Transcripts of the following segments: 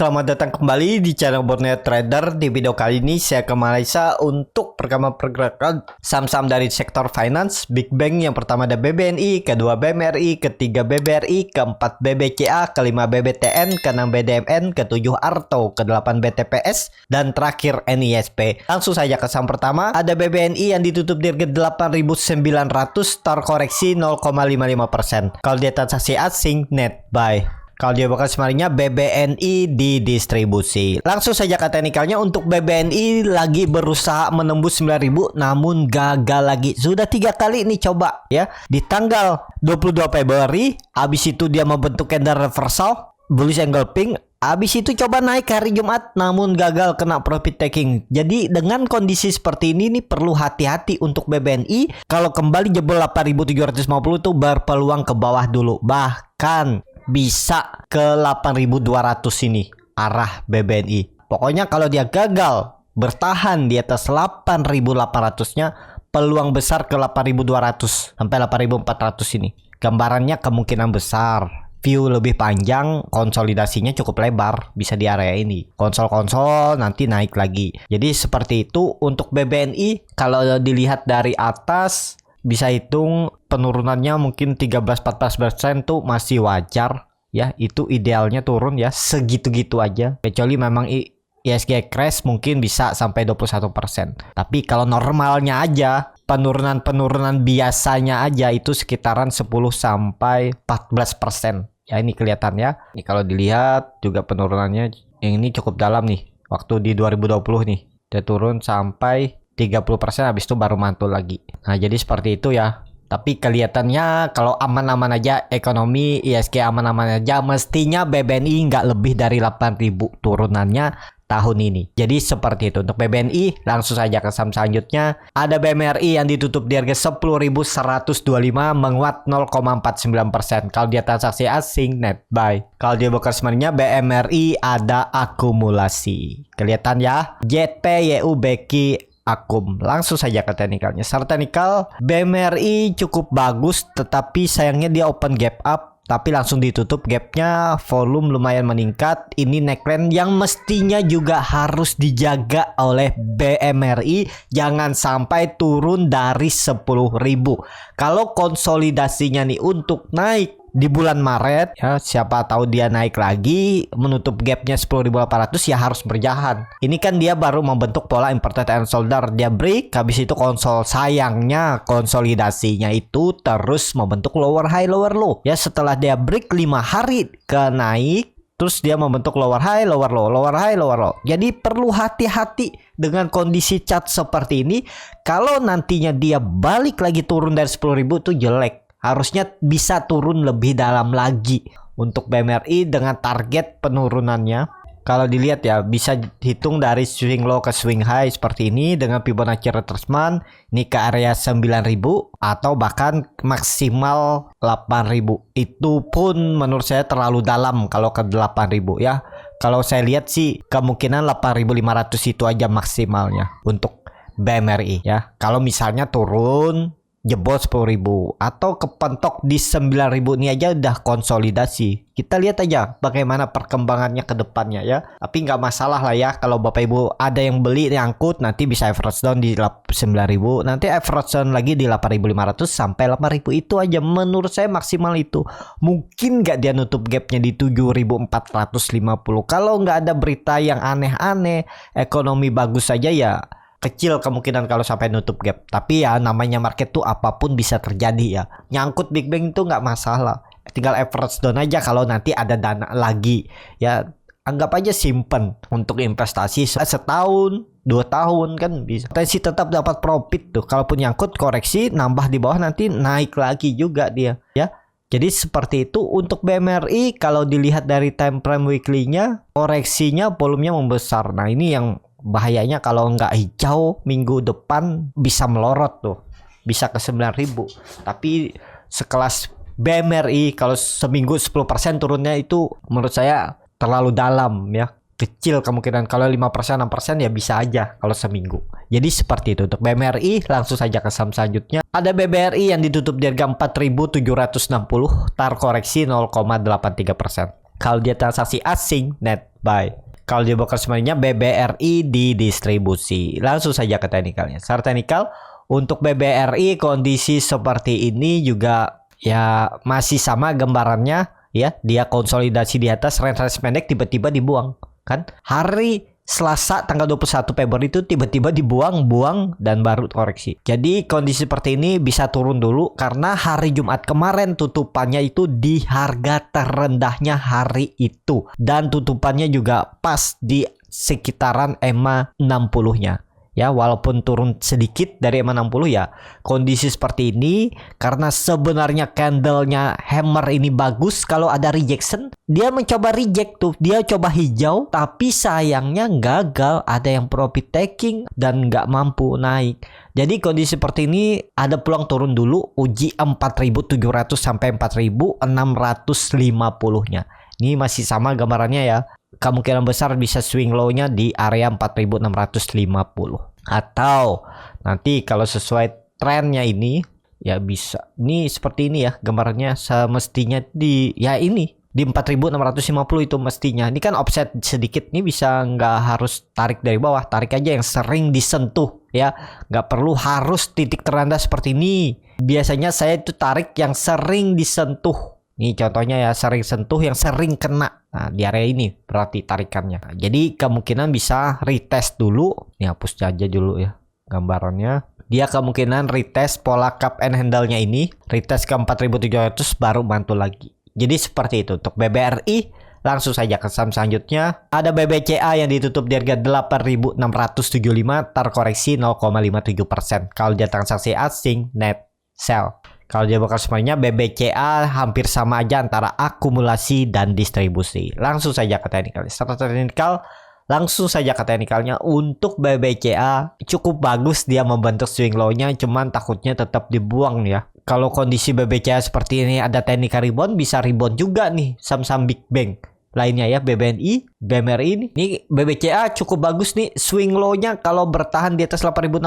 selamat datang kembali di channel Borneo Trader. Di video kali ini saya ke Malaysia untuk perkembangan pergerakan saham-saham dari sektor finance. Big Bang yang pertama ada BBNI, kedua BMRI, ketiga BBRI, keempat BBCA, kelima BBTN, keenam BDMN, ketujuh Arto, kedelapan BTPS, dan terakhir NISP. Langsung saja ke saham pertama, ada BBNI yang ditutup di harga 8.900, terkoreksi 0,55%. Kalau dia transaksi asing, net buy. Kalau dia bakal semarinya BBNI didistribusi. Langsung saja ke teknikalnya. Untuk BBNI lagi berusaha menembus 9.000 namun gagal lagi. Sudah 3 kali nih coba ya. Di tanggal 22 Februari habis itu dia membentuk candle reversal bullish engulfing. Habis itu coba naik hari Jumat namun gagal kena profit taking. Jadi dengan kondisi seperti ini nih perlu hati-hati untuk BBNI. Kalau kembali jebol 8.750 tuh berpeluang ke bawah dulu. Bahkan bisa ke 8.200 ini arah BBNI. Pokoknya kalau dia gagal bertahan di atas 8.800-nya, peluang besar ke 8.200 sampai 8.400 ini. Gambarannya kemungkinan besar. View lebih panjang, konsolidasinya cukup lebar, bisa di area ini. Konsol-konsol nanti naik lagi. Jadi seperti itu untuk BBNI. Kalau dilihat dari atas bisa hitung penurunannya mungkin 13-14% tuh masih wajar ya. Itu idealnya turun ya segitu-gitu aja. Kecuali memang ISG crash mungkin bisa sampai 21%. Tapi kalau normalnya aja, penurunan biasanya aja itu sekitaran 10-14%. Ya ini kelihatan ya. Ini kalau dilihat juga penurunannya yang ini cukup dalam nih. Waktu di 2020 nih dia turun sampai 30%, habis itu baru mantul lagi. Nah jadi seperti itu ya. Tapi kelihatannya kalau aman-aman aja ekonomi, ISG aman-aman aja, mestinya BBNI nggak lebih dari 8.000 turunannya tahun ini. Jadi seperti itu untuk BBNI. Langsung saja ke saham selanjutnya. Ada BMRI yang ditutup di harga 10.125, menguat 0,49%. Kalau dia transaksi asing, net buy. Kalau dia buka sebenarnya BMRI ada akumulasi. Kelihatan ya. JPYU Beki Akum. Langsung saja ke teknikalnya. Secara teknikal BMRI cukup bagus, tetapi sayangnya dia open gap up tapi langsung ditutup gapnya. Volume lumayan meningkat. Ini neckline yang mestinya juga harus dijaga oleh BMRI, jangan sampai turun dari 10.000. Kalau konsolidasinya nih untuk naik di bulan Maret ya, siapa tahu dia naik lagi menutup gapnya 10.800 ya harus berjalan. Ini kan dia baru membentuk pola inverted and shoulder, dia break habis itu sayangnya konsolidasinya itu terus membentuk lower high lower low ya. Setelah dia break 5 hari ke naik, terus dia membentuk lower high lower low, lower high lower low. Jadi perlu hati-hati dengan kondisi chart seperti ini. Kalau nantinya dia balik lagi turun dari 10.000 tuh jelek. Harusnya bisa turun lebih dalam lagi untuk BMRI dengan target penurunannya. Kalau dilihat ya bisa hitung dari swing low ke swing high seperti ini dengan Fibonacci retracement ini ke area 9.000 atau bahkan maksimal 8.000. Itu pun menurut saya terlalu dalam kalau ke 8.000 ya. Kalau saya lihat sih kemungkinan 8.500 itu aja maksimalnya untuk BMRI ya. Kalau misalnya turun jebol 10.000 atau kepentok di 9.000 ini aja udah konsolidasi. Kita lihat aja bagaimana perkembangannya ke depannya ya. Tapi nggak masalah lah ya kalau Bapak Ibu ada yang beli nyangkut, nanti bisa average down di 9.000, nanti average down lagi di 8.500 sampai 8.000. Itu aja menurut saya maksimal itu. Mungkin nggak dia nutup gapnya di 7.450. Kalau nggak ada berita yang aneh-aneh, ekonomi bagus saja ya kecil kemungkinan kalau sampai nutup gap. Tapi ya namanya market tuh apapun bisa terjadi ya. Nyangkut Big Bang itu nggak masalah. Tinggal average down aja kalau nanti ada dana lagi. Ya anggap aja simpen untuk investasi setahun, 2 tahun kan bisa. Potensi tetap dapat profit tuh. Kalaupun nyangkut koreksi nambah di bawah nanti naik lagi juga dia ya. Jadi seperti itu untuk BMRI. Kalau dilihat dari time frame weekly-nya, koreksinya volumenya membesar. Nah ini yang bahayanya kalau nggak hijau minggu depan bisa melorot tuh, bisa ke 9.000. Tapi sekelas BMRI kalau seminggu 10% turunnya itu menurut saya terlalu dalam ya. Kecil kemungkinan. Kalau 5% 6% ya bisa aja kalau seminggu. Jadi seperti itu untuk BMRI. Langsung saja ke saham selanjutnya. Ada BBRI yang ditutup di harga 4.760, tar koreksi 0,83%. Kalau dia transaksi asing, net buy. Kalau dia broker sebenarnya BBRI di distribusi. Langsung saja ke teknikalnya. Secara teknikal, untuk BBRI kondisi seperti ini juga ya masih sama gambarannya ya. Dia konsolidasi di atas range pendek tiba-tiba dibuang kan. Hari Selasa tanggal 21 Februari itu tiba-tiba dibuang dan baru koreksi. Jadi kondisi seperti ini bisa turun dulu karena hari Jumat kemarin tutupannya itu di harga terendahnya hari itu. Dan tutupannya juga pas di sekitaran EMA 60-nya. Ya, walaupun turun sedikit dari EMA 60 ya. Kondisi seperti ini karena sebenarnya candlenya hammer ini bagus. Kalau ada rejection, dia mencoba reject tuh. Dia coba hijau, tapi sayangnya gagal. Ada yang profit taking dan nggak mampu naik. Jadi kondisi seperti ini ada peluang turun dulu. Uji 4.700 sampai 4.650-nya. Ini masih sama gambarannya ya. Kemungkinan besar bisa swing low-nya di area 4.650. Atau nanti kalau sesuai trennya ini ya bisa. Ini seperti ini ya gambarannya, semestinya di ya ini di 4.650 itu mestinya. Ini kan offset sedikit, ini bisa nggak harus tarik dari bawah, tarik aja yang sering disentuh ya. Nggak perlu harus titik terendah seperti ini. Biasanya saya itu tarik yang sering disentuh. Ini contohnya ya, sering sentuh yang sering kena. Nah, di area ini berarti tarikannya. Nah, jadi kemungkinan bisa retest dulu. Ini hapus aja dulu ya gambarannya. Dia kemungkinan retest pola cup and handle-nya ini. Retest ke 4.700 baru mantul lagi. Jadi seperti itu untuk BBRI. Langsung saja ke saham selanjutnya. Ada BBCA yang ditutup di harga 8.675, terkoreksi 0,57%. Kalau dia transaksi asing, net sell. Kalau dia bakal semuanya BBCA hampir sama aja antara akumulasi dan distribusi. Langsung saja ke teknikal. Secara teknikal, langsung saja ke teknikalnya. Untuk BBCA cukup bagus dia membentuk swing low-nya, cuman takutnya tetap dibuang ya. Kalau kondisi BBCA seperti ini ada teknikal rebound, bisa rebound juga nih saham-saham Big Bang lainnya ya, BBNI, BMRI ini. Nih BBCA cukup bagus nih swing low-nya, kalau bertahan di atas 8.600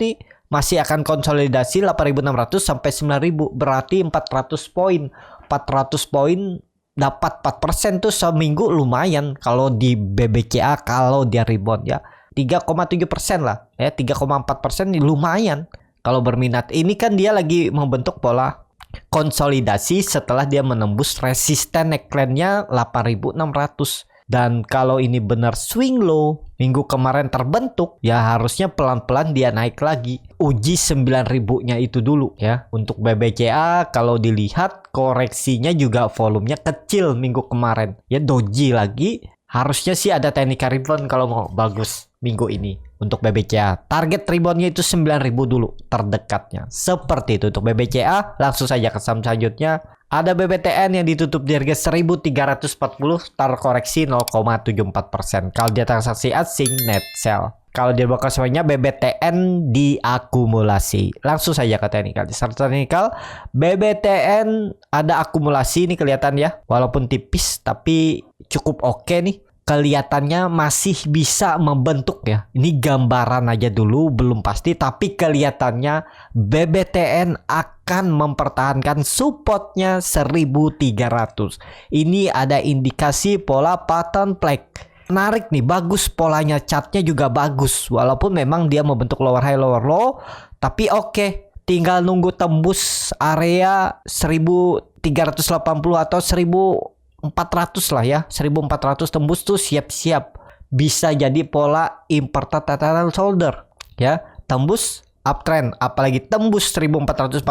nih masih akan konsolidasi 8.600 sampai 9.000, berarti 400 poin. 400 poin dapat 4% tuh seminggu lumayan kalau di BBCA kalau dia rebound ya. 3,7% lah ya, 3,4% lumayan kalau berminat. Ini kan dia lagi membentuk pola konsolidasi setelah dia menembus resisten neckline-nya 8.600. Dan kalau ini benar swing low minggu kemarin terbentuk, ya harusnya pelan-pelan dia naik lagi. Uji 9.000-nya itu dulu ya. Untuk BBCA kalau dilihat koreksinya juga volumenya kecil minggu kemarin. Ya doji lagi. Harusnya sih ada technical rebound kalau mau bagus minggu ini. Untuk BBCA target reboundnya itu 9.000 dulu terdekatnya. Seperti itu untuk BBCA. Langsung saja ke saham selanjutnya. Ada BBTN yang ditutup di harga 1.340, terkoreksi 0,74%. Kalau dia transaksi asing, net sell. Kalau dia bakal semuanya BBTN diakumulasi. Langsung saja ke teknikal. Secara teknikal, BBTN ada akumulasi ini kelihatan ya. Walaupun tipis tapi cukup oke nih. Kelihatannya masih bisa membentuk ya. Ini gambaran aja dulu, belum pasti. Tapi kelihatannya BBTN akan mempertahankan supportnya 1.300. Ini ada indikasi pola pattern flag. Menarik nih, bagus polanya, chartnya juga bagus. Walaupun memang dia membentuk lower high lower low, tapi oke. Tinggal nunggu tembus area 1.380 atau 1.400 lah ya. 1.400 tembus tuh siap-siap. Bisa jadi pola inverted lateral shoulder ya. Tembus uptrend, apalagi tembus 1.450,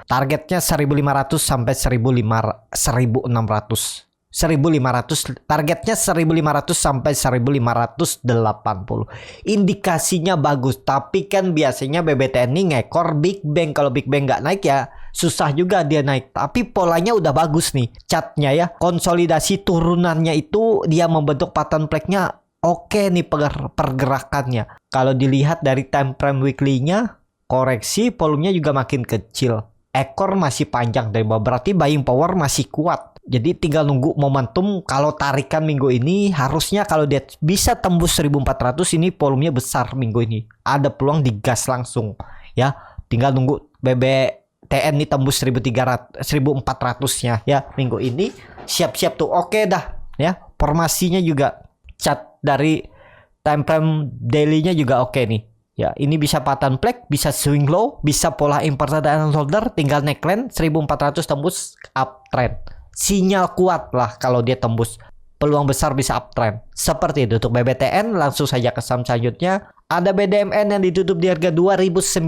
targetnya 1.500 sampai 1.600. 1.500, targetnya 1.500 sampai 1.580. Indikasinya bagus, tapi kan biasanya BBTN ini ngekor Big Bang. Kalau Big Bang nggak naik ya susah juga dia naik. Tapi polanya udah bagus nih, chartnya ya. Konsolidasi turunannya itu dia membentuk pattern flag-nya oke nih pergerakannya. Kalau dilihat dari time frame weekly-nya, koreksi volumenya juga makin kecil. Ekor masih panjang dari bawah, berarti buying power masih kuat. Jadi tinggal nunggu momentum. Kalau tarikan minggu ini harusnya kalau dia bisa tembus 1.400, ini volumenya besar minggu ini. Ada peluang digas langsung ya. Tinggal nunggu TN ini tembus 1300 1400-nya ya minggu ini, siap-siap tuh. Oke dah ya. Formasinya juga chart dari time frame daily-nya juga oke nih. Ya, ini bisa pattern flag, bisa swing low, bisa pola important and holder, tinggal neckline 1400 tembus uptrend. Sinyal kuat lah kalau dia tembus. Peluang besar bisa uptrend. Seperti itu untuk BBTN. Langsung saja ke saham selanjutnya. Ada BDMN yang ditutup di harga 2.900,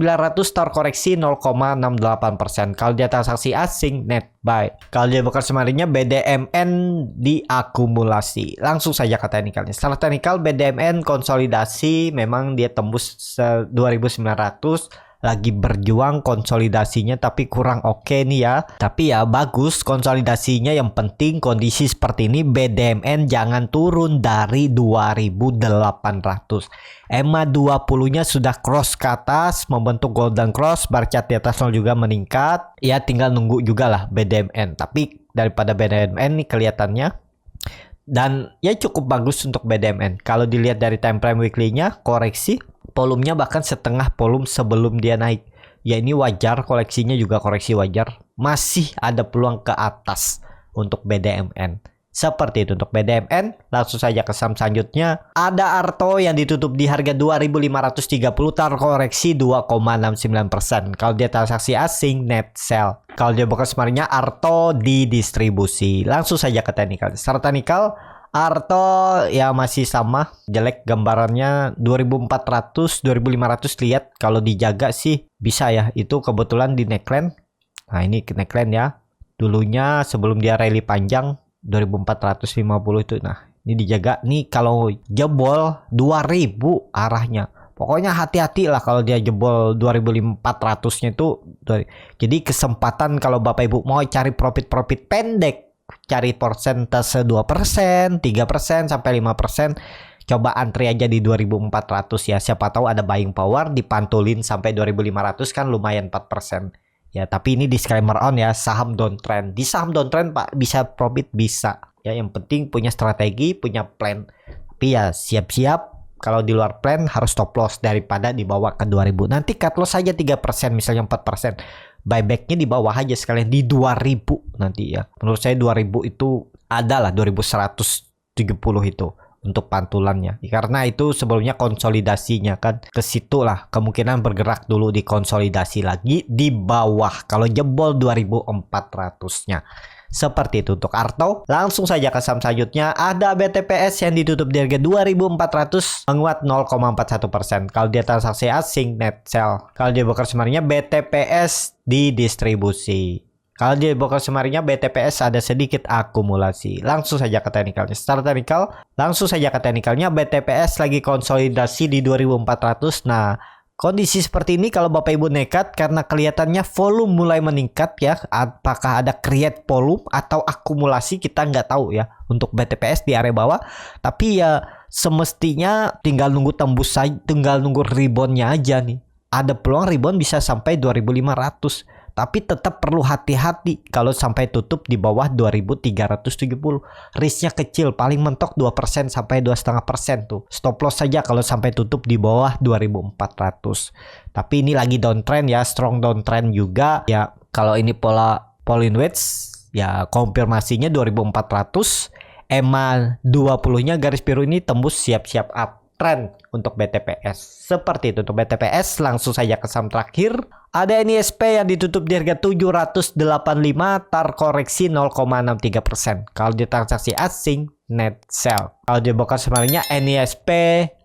terkoreksi 0,68%. Kalau dia transaksi asing, net buy. Kalau dia bukan semarinya, BDMN diakumulasi. Langsung saja ke teknikalnya. Secara teknikal, BDMN konsolidasi, memang dia tembus 2.900. Lagi berjuang konsolidasinya, tapi kurang oke nih ya. Tapi ya bagus konsolidasinya, yang penting kondisi seperti ini BDMN jangan turun dari 2.800. EMA 20-nya sudah cross ke atas, membentuk golden cross, bar chart di atas juga meningkat. Ya tinggal nunggu juga lah BDMN. Tapi daripada BDMN nih kelihatannya, dan ya cukup bagus untuk BDMN. Kalau dilihat dari time frame weekly-nya, koreksi volumenya bahkan setengah volume sebelum dia naik. Ya ini wajar, koleksinya juga koreksi wajar. Masih ada peluang ke atas untuk BDMN. Seperti itu untuk BDMN. Langsung saja ke saham selanjutnya. Ada Arto yang ditutup di harga 2.530, terkoreksi 2,69%. Kalau dia transaksi asing, net sell. Kalau dia bukan semarinya, Arto didistribusi. Langsung saja ke teknikal. Secara teknikal, Arto ya masih sama jelek gambarannya 2400 2500. Lihat kalau dijaga sih bisa ya, itu kebetulan di neckline. Nah ini ke neckline ya, dulunya sebelum dia rally panjang 2450 itu. Nah ini dijaga nih, kalau jebol 2000 arahnya. Pokoknya hati-hati lah kalau dia jebol 2400-nya itu. Jadi kesempatan kalau Bapak Ibu mau cari profit pendek, cari persentase 2%, 3%, sampai 5%. Coba antri aja di 2400 ya. Siapa tahu ada buying power, dipantulin sampai 2500 kan lumayan 4%. Ya, tapi ini disclaimer on ya, saham downtrend. Di saham downtrend Pak bisa profit bisa. Ya, yang penting punya strategi, punya plan. Tapi ya siap-siap kalau di luar plan harus stop loss daripada dibawa ke 2000. Nanti cut loss saja 3%, misalnya 4%. Buybacknya di bawah aja sekalian di 2000 nanti ya. Menurut saya 2000 itu adalah 2170 itu untuk pantulannya. Karena itu sebelumnya konsolidasinya kan ke situ lah, kemungkinan bergerak dulu di konsolidasi lagi di bawah kalau jebol 2400-nya. Seperti itu untuk Arto. Langsung saja ke saham selanjutnya. Ada BTPS yang ditutup di harga 2400, menguat 0,41%. Kalau dia transaksi asing, net sell. Kalau dia broker semarinya, BTPS didistribusi. Kalau dia broker semarinya, BTPS ada sedikit akumulasi. Langsung saja ke teknikalnya. Secara teknikal, langsung saja ke teknikalnya, BTPS lagi konsolidasi di 2400. Nah, kondisi seperti ini kalau Bapak Ibu nekat karena kelihatannya volume mulai meningkat ya. Apakah ada create volume atau akumulasi, kita nggak tahu ya untuk BTPS di area bawah. Tapi ya semestinya tinggal nunggu tembus saja, tinggal nunggu reboundnya aja nih. Ada peluang rebound bisa sampai 2500. Tapi tetap perlu hati-hati kalau sampai tutup di bawah 2370. Risknya kecil, paling mentok 2% sampai 2,5% tuh. Stop loss saja kalau sampai tutup di bawah 2400. Tapi ini lagi downtrend ya, strong downtrend juga. Ya kalau ini pola Pauline Wedge ya konfirmasinya 2400. EMA 20-nya garis biru ini tembus, siap-siap uptrend untuk BTPS. Seperti itu untuk BTPS. Langsung saja ke saham terakhir. Ada NISP yang ditutup di harga 785, terkoreksi 0,63%. Kalau di transaksi asing, net sell. Kalau di broker semarinya, NISP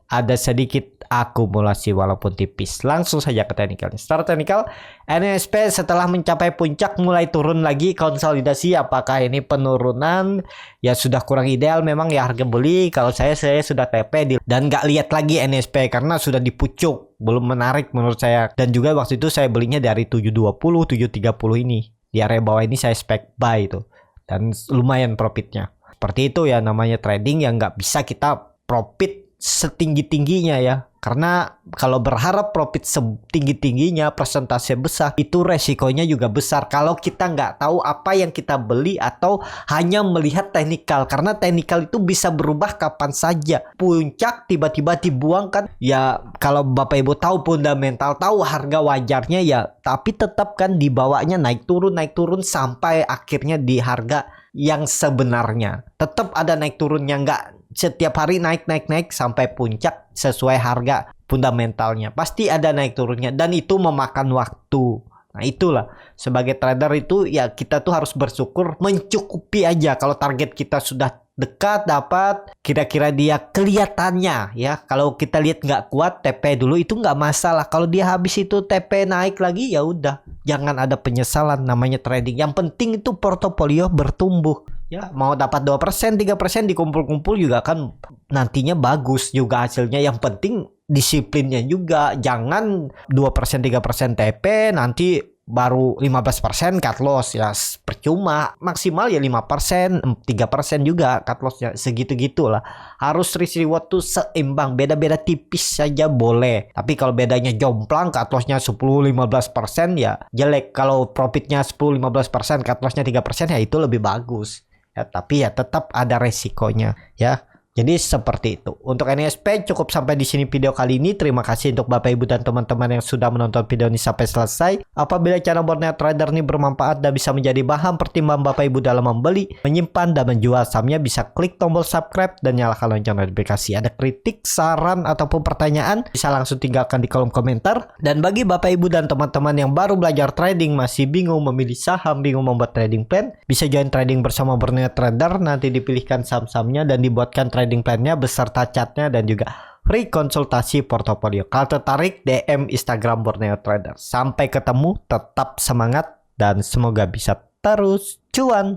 ada sedikit akumulasi walaupun tipis. Langsung saja ke teknikalnya. Secara teknikal, NISP setelah mencapai puncak mulai turun lagi, konsolidasi. Apakah ini penurunan? Ya sudah kurang ideal memang ya harga beli. Kalau saya sudah TP dan nggak lihat lagi NISP karena sudah dipucuk, belum menarik menurut saya. Dan juga waktu itu saya belinya dari 720, 730 ini. Di area bawah ini saya spek buy itu. Dan lumayan profitnya. Seperti itu ya namanya trading yang nggak bisa kita profit setinggi-tingginya ya. Karena kalau berharap profit setinggi-tingginya, persentase besar, itu resikonya juga besar. Kalau kita nggak tahu apa yang kita beli atau hanya melihat teknikal. Karena teknikal itu bisa berubah kapan saja. Puncak tiba-tiba dibuang kan. Ya kalau Bapak Ibu tahu fundamental, tahu harga wajarnya ya. Tapi tetap kan dibawanya naik turun sampai akhirnya di harga yang sebenarnya. Tetap ada naik turunnya, nggak setiap hari naik sampai puncak sesuai harga fundamentalnya. Pasti ada naik turunnya dan itu memakan waktu. Nah itulah, sebagai trader itu ya kita tuh harus bersyukur mencukupi aja. Kalau target kita sudah dekat dapat, kira-kira dia kelihatannya ya, kalau kita lihat nggak kuat TP dulu itu nggak masalah. Kalau dia habis itu TP naik lagi ya udah, jangan ada penyesalan, namanya trading. Yang penting itu portofolio bertumbuh. Ya, mau dapat 2%, 3% dikumpul-kumpul juga kan nantinya bagus juga hasilnya. Yang penting disiplinnya juga. Jangan 2%, 3% TP nanti baru 15% cut loss ya, percuma. Maksimal ya 5%, 3% juga cut lossnya, segitu-gitulah. Harus risk reward tuh seimbang, beda-beda tipis saja boleh. Tapi kalau bedanya jomplang, cut lossnya 10-15% ya jelek. Kalau profitnya 10-15%, cut lossnya 3% ya itu lebih bagus. Ya, tapi ya tetap ada resikonya ya. Jadi seperti itu. Untuk NISP cukup sampai di sini video kali ini. Terima kasih untuk Bapak Ibu dan teman-teman yang sudah menonton video ini sampai selesai. Apabila channel Borneo Trader ini bermanfaat dan bisa menjadi bahan pertimbangan Bapak Ibu dalam membeli, menyimpan dan menjual sahamnya, bisa klik tombol subscribe dan nyalakan lonceng notifikasi. Ada kritik, saran ataupun pertanyaan, bisa langsung tinggalkan di kolom komentar. Dan bagi Bapak Ibu dan teman-teman yang baru belajar trading, masih bingung memilih saham, bingung membuat trading plan, bisa join trading bersama Borneo Trader. Nanti dipilihkan saham-sahamnya dan dibuatkan trading plan-nya beserta chartnya dan juga free konsultasi portofolio. Kalau tertarik, DM Instagram Borneo Trader. Sampai ketemu, tetap semangat dan semoga bisa terus cuan.